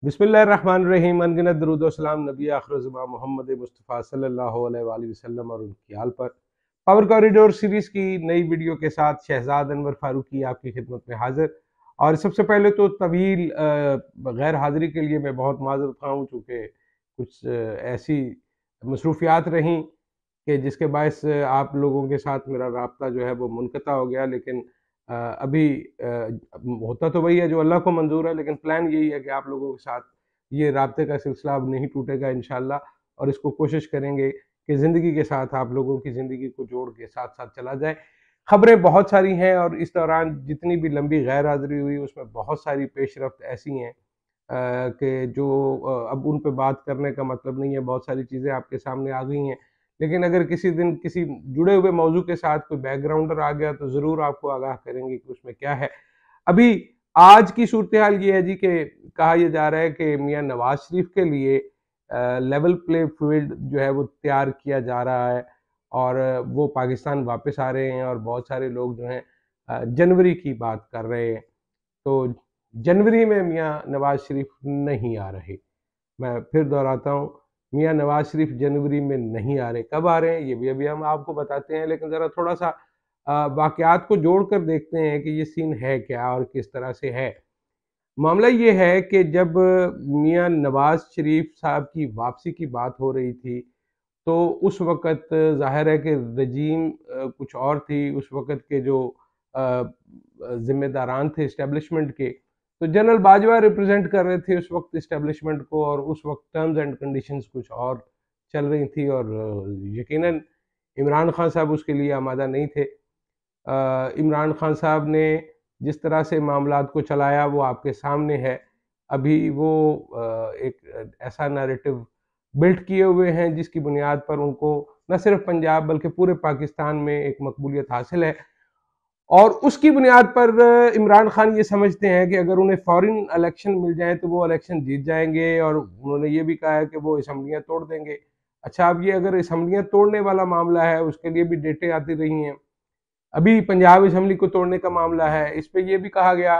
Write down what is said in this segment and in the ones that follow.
बिस्मिल्लाहिर्रहमानिर्रहीम। अनगिनत दरूद व सलाम नबी आखिर ज़मां मोहम्मद मुस्तफ़ा सल्लल्लाहु अलैहि वसल्लम और उनकी आल पर। पावर कॉरिडोर सीरीज़ की नई वीडियो के साथ शहजाद अनवर फारूकी आपकी खिदमत में हाजिर। और सबसे पहले तो तवील गैर हाज़िरी के लिए मैं बहुत माज़रत ख़्वाह हूँ, चूँकि कुछ ऐसी मसरूफ़ियात रहीं कि जिसके बायस आप लोगों के साथ मेरा राब्ता जो है वो मुनक़ता हो गया। लेकिन अभी होता तो वही है जो अल्लाह को मंज़ूर है, लेकिन प्लान यही है कि आप लोगों के साथ ये राब्ते का सिलसिला अब नहीं टूटेगा इंशाअल्लाह। और इसको कोशिश करेंगे कि ज़िंदगी के साथ आप लोगों की ज़िंदगी को जोड़ के साथ-साथ चला जाए। ख़बरें बहुत सारी हैं और इस दौरान जितनी भी लंबी गैर हाज़िरी हुई उसमें बहुत सारी पेशरफ़्त ऐसी हैं कि जो अब उन पे बात करने का मतलब नहीं है। बहुत सारी चीज़ें आपके सामने आ गई हैं, लेकिन अगर किसी दिन किसी जुड़े हुए मौजू के साथ कोई बैकग्राउंडर आ गया तो ज़रूर आपको आगाह करेंगे कि उसमें क्या है। अभी आज की सूरत हाल ये है जी कि कहा यह जा रहा है कि मियाँ नवाज शरीफ के लिए लेवल प्ले फील्ड जो है वो तैयार किया जा रहा है और वो पाकिस्तान वापस आ रहे हैं और बहुत सारे लोग जो हैं जनवरी की बात कर रहे हैं। तो जनवरी में मियाँ नवाज शरीफ नहीं आ रहे। मैं फिर दोहराता हूँ, मियाँ नवाज शरीफ जनवरी में नहीं आ रहे। कब आ रहे हैं ये भी अभी हम आपको बताते हैं, लेकिन ज़रा थोड़ा-सा वाक़यात को जोड़कर देखते हैं कि ये सीन है क्या और किस तरह से है। मामला ये है कि जब मियाँ नवाज शरीफ साहब की वापसी की बात हो रही थी, तो उस वक़्त ज़ाहिर है कि रजीम कुछ और थी। उस वक़्त के जो ज़िम्मेदारान थे एस्टेब्लिशमेंट के, तो जनरल बाजवा रिप्रेज़ेंट कर रहे थे उस वक़्त एस्टेब्लिशमेंट को, और उस वक़्त टर्म्स एंड कंडीशंस कुछ और चल रही थी और यकीनन इमरान खान साहब उसके लिए आमादा नहीं थे। इमरान खान साहब ने जिस तरह से मामलात को चलाया वो आपके सामने है। अभी वो एक ऐसा नैरेटिव बिल्ड किए हुए हैं जिसकी बुनियाद पर उनको न सिर्फ पंजाब बल्कि पूरे पाकिस्तान में एक मकबूलियत हासिल है। और उसकी बुनियाद पर इमरान खान ये समझते हैं कि अगर उन्हें फॉरेन इलेक्शन मिल जाए तो वो इलेक्शन जीत जाएंगे, और उन्होंने ये भी कहा है कि वो असम्बलियाँ तोड़ देंगे। अच्छा, अब ये अगर असम्बलियाँ तोड़ने वाला मामला है उसके लिए भी डेटें आती रही हैं। अभी पंजाब असम्बली को तोड़ने का मामला है, इस पे ये भी कहा गया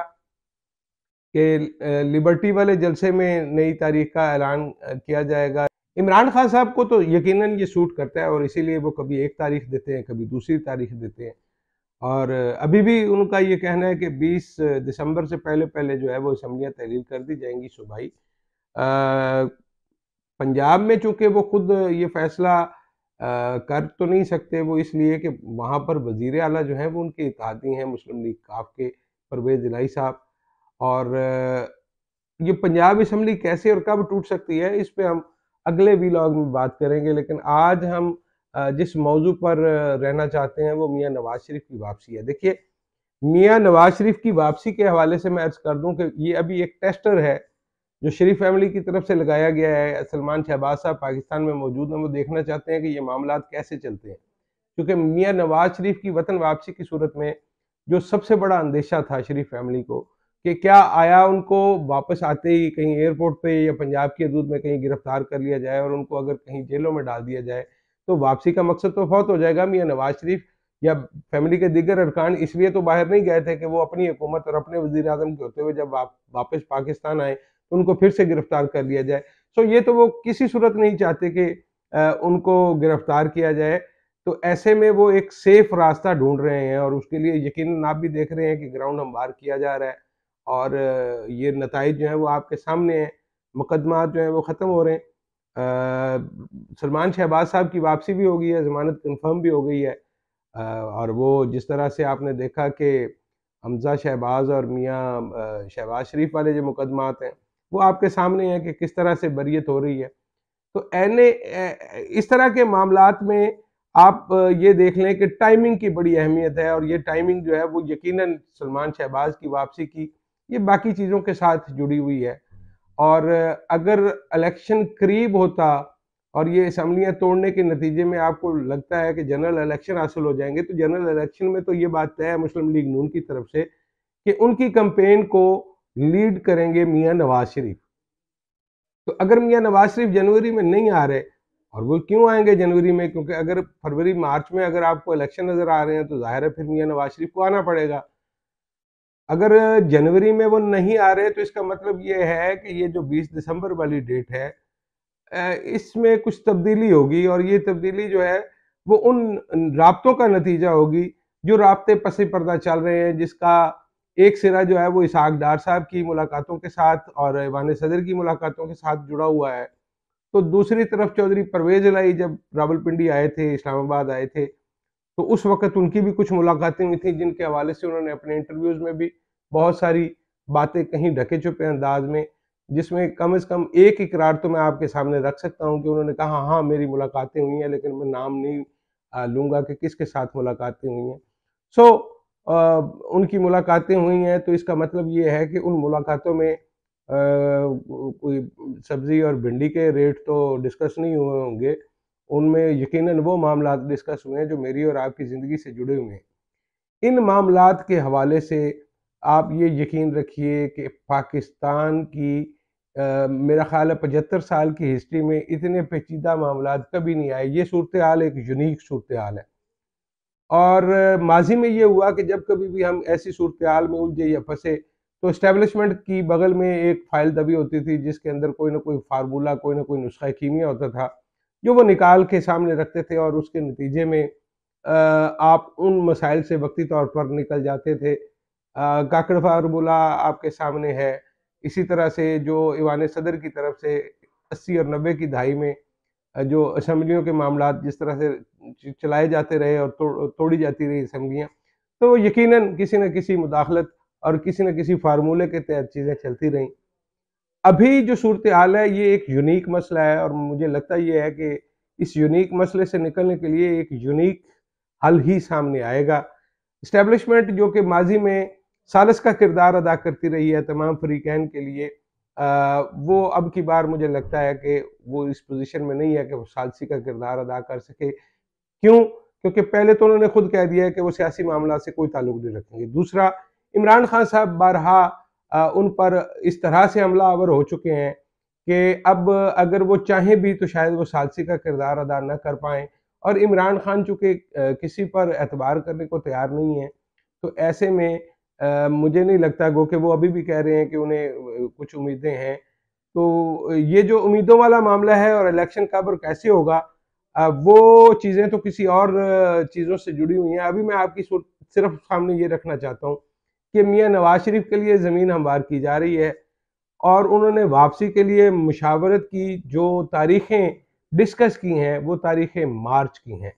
कि लिबर्टी वाले जलसे में नई तारीख का ऐलान किया जाएगा। इमरान खान साहब को तो यकीनन ये सूट करता है और इसीलिए वो कभी एक तारीख देते हैं, कभी दूसरी तारीख देते हैं। और अभी भी उनका ये कहना है कि 20 दिसंबर से पहले-पहले जो है वो असम्बलियाँ तहलील कर दी जाएँगी सूबाई। पंजाब में चूँकि वो खुद ये फैसला कर तो नहीं सकते, वो इसलिए कि वहाँ पर वज़ीर आला जो हैं वो उनके इत्तेहादी हैं, मुस्लिम लीग काफ के परवेज़ इलाही साहब। और ये पंजाब असम्बली कैसे और कब टूट सकती है इस पे हम अगले व्लॉग में बात करेंगे। लेकिन आज हम जिस मौजू पर रहना चाहते हैं वो मियाँ नवाज शरीफ की वापसी है। देखिए, मियाँ नवाज शरीफ की वापसी के हवाले से मैं अर्ज़ कर दूं कि ये अभी एक टेस्टर है जो शरीफ फैमिली की तरफ से लगाया गया है। सलमान शहबाज साहब पाकिस्तान में मौजूद हैं, वो देखना चाहते हैं कि ये मामलात कैसे चलते हैं। क्योंकि मियाँ नवाज शरीफ की वतन वापसी की सूरत में जो सबसे बड़ा अंदेशा था शरीफ फैमिली को कि क्या आया उनको वापस आते ही कहीं एयरपोर्ट पे या पंजाब की हदूद में कहीं गिरफ्तार कर लिया जाए और उनको अगर कहीं जेलों में डाल दिया जाए तो वापसी का मकसद तो फौत हो जाएगा। मियाँ नवाज शरीफ या फैमिली के दीगर अरकान इसलिए तो बाहर नहीं गए थे कि वो अपनी हुकूमत और अपने वज़ीर आज़म के होते हुए जब वापस पाकिस्तान आए तो उनको फिर से गिरफ्तार कर लिया जाए। सो ये तो वो किसी सूरत नहीं चाहते कि उनको गिरफ्तार किया जाए। तो ऐसे में वो एक सेफ रास्ता ढूंढ रहे हैं और उसके लिए यकीनन आप भी देख रहे हैं कि ग्राउंड हमवार किया जा रहा है और ये नताइज जो है वो आपके सामने हैं। मुकदमा जो है वो ख़त्म हो रहे हैं। सलमान शहबाज साहब की वापसी भी हो गई है, ज़मानत कन्फर्म भी हो गई है। और वो जिस तरह से आपने देखा कि हमज़ा शहबाज और मियाँ शहबाज शरीफ वाले जो मुकदमात हैं वो आपके सामने हैं कि किस तरह से बरियत हो रही है। तो इस तरह के मामलात में आप ये देख लें कि टाइमिंग की बड़ी अहमियत है और ये टाइमिंग जो है वो यकीनन सलमान शहबाज की वापसी की ये बाकी चीज़ों के साथ जुड़ी हुई है। और अगर इलेक्शन करीब होता और ये असम्बलियाँ तोड़ने के नतीजे में आपको लगता है कि जनरल इलेक्शन हासिल हो जाएंगे, तो जनरल इलेक्शन में तो ये बात तय है मुस्लिम लीग नून की तरफ से कि उनकी कैंपेन को लीड करेंगे मियाँ नवाज शरीफ। तो अगर मियाँ नवाज शरीफ जनवरी में नहीं आ रहे, और वो क्यों आएंगे जनवरी में, क्योंकि अगर फरवरी मार्च में अगर आपको इलेक्शन नजर आ रहे हैं तो जाहिर है फिर मियाँ नवाज शरीफ को आना पड़ेगा। अगर जनवरी में वो नहीं आ रहे तो इसका मतलब ये है कि ये जो 20 दिसंबर वाली डेट है, इसमें कुछ तब्दीली होगी, और ये तब्दीली जो है वो उन राब्तों का नतीजा होगी जो राब्ते पसे पर्दा चल रहे हैं, जिसका एक सिरा जो है वो इसहाक डार साहब की मुलाकातों के साथ और ऐवान सदर की मुलाकातों के साथ जुड़ा हुआ है। तो दूसरी तरफ चौधरी परवेज इलाही जब रावलपिंडी आए थे, इस्लामाबाद आए थे, तो उस वक़्त उनकी भी कुछ मुलाकातें हुई थी, जिनके हवाले से उन्होंने अपने इंटरव्यूज़ में भी बहुत सारी बातें कहीं ढके-छुपे अंदाज़ में, जिसमें कम से कम एक इकरार तो मैं आपके सामने रख सकता हूँ कि उन्होंने कहा, हाँ, मेरी मुलाकातें हुई हैं, लेकिन मैं नाम नहीं लूँगा कि किसके साथ मुलाकातें हुई हैं। सो अ, उनकी मुलाकातें हुई हैं, तो इसका मतलब ये है कि उन मुलाकातों में कोई सब्ज़ी और भिंडी के रेट तो डिस्कस नहीं हुए होंगे। उनमें यकीनन वो मामलात डिस्कस हुए हैं जो मेरी और आपकी ज़िंदगी से जुड़े हुए हैं। इन मामलात के हवाले से आप ये यकीन रखिए कि पाकिस्तान की मेरा ख़्याल है 75 साल की हिस्ट्री में इतने पेचीदा मामलात कभी नहीं आए। ये सूरत-ए-हाल एक यूनिक सूरत-ए-हाल है। और माज़ी में ये हुआ कि जब कभी भी हम ऐसी सूरत-हाल में उलझे या फँसे, तो एस्टेब्लिशमेंट की बगल में एक फ़ाइल दबी होती थी, जिसके अंदर कोई न कोई फ़ार्मूला, कोई न कोई नुस्ख़ा कीमिया होता था, जो वो निकाल के सामने रखते थे, और उसके नतीजे में आप उन मसाइल से वक़्ती तौर पर निकल जाते थे। काकड़ फ़ार्मूला आपके सामने है। इसी तरह से जो ईवान सदर की तरफ से 80 और 90 की दहाई में जो असेंबलियों के मामलात जिस तरह से चलाए जाते रहे और तोड़ी जाती रही असेंबलियाँ, तो यकीनन किसी न किसी मुदाखलत और किसी न किसी फार्मूले के तहत चीज़ें चलती रहीं। अभी जो सूरत-ए-हाल है, ये एक यूनिक मसला है, और मुझे लगता ये है कि इस यूनिक मसले से निकलने के लिए एक यूनिक हल ही सामने आएगा। एस्टेब्लिशमेंट जो कि माज़ी में सालिस का किरदार अदा करती रही है तमाम फ़रीक़ैन के लिए, वो अब की बार मुझे लगता है कि वो इस पोज़ीशन में नहीं है कि वो सालसी का किरदार अदा कर सके। क्यों? क्योंकि पहले तो उन्होंने खुद कह दिया है कि वो सियासी मामला से कोई ताल्लुक नहीं रखेंगे। दूसरा, इमरान खान साहब बारहा उन पर इस तरह से हमलावर हो चुके हैं कि अब अगर वो चाहें भी तो शायद वो सालसी का किरदार अदा ना कर पाएँ, और इमरान खान चूँकि किसी पर एतबार करने को तैयार नहीं है, तो ऐसे में मुझे नहीं लगता, गो कि वो अभी भी कह रहे हैं कि उन्हें कुछ उम्मीदें हैं। तो ये जो उम्मीदों वाला मामला है और इलेक्शन कब और कैसे होगा, वो चीज़ें तो किसी और चीज़ों से जुड़ी हुई हैं। अभी मैं आपकी सिर्फ सामने ये रखना चाहता हूँ कि मियाँ नवाज़ शरीफ के लिए ज़मीन हमवार की जा रही है, और उन्होंने वापसी के लिए मुशावरत की जो तारीखें डिस्कस की हैं, वो तारीखें मार्च की हैं।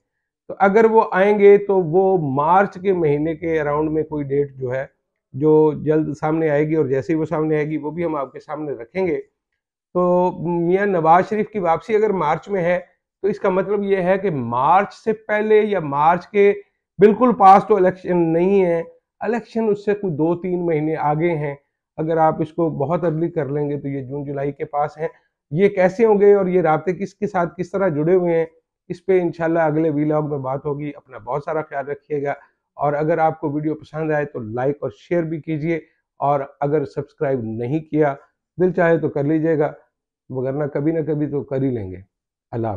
तो अगर वो आएँगे तो वो मार्च के महीने के अराउंड में कोई डेट जो है, जो जल्द सामने आएगी, और जैसे ही वो सामने आएगी वो भी हम आपके सामने रखेंगे। तो मियाँ नवाज़ शरीफ की वापसी अगर मार्च में है, तो इसका मतलब ये है कि मार्च से पहले या मार्च के बिल्कुल पास तो इलेक्शन नहीं है। इलेक्शन उससे कुछ 2-3 महीने आगे हैं। अगर आप इसको बहुत अर्ली कर लेंगे तो ये जून-जुलाई के पास हैं। ये कैसे होंगे और ये राब्ते किसके साथ किस तरह जुड़े हुए हैं, इस पे इंशाल्लाह अगले वीलॉग में बात होगी। अपना बहुत सारा ख्याल रखिएगा, और अगर आपको वीडियो पसंद आए तो लाइक और शेयर भी कीजिए, और अगर सब्सक्राइब नहीं किया, दिल चाहे तो कर लीजिएगा, वरना कभी ना कभी तो कर ही लेंगे। अल्लाह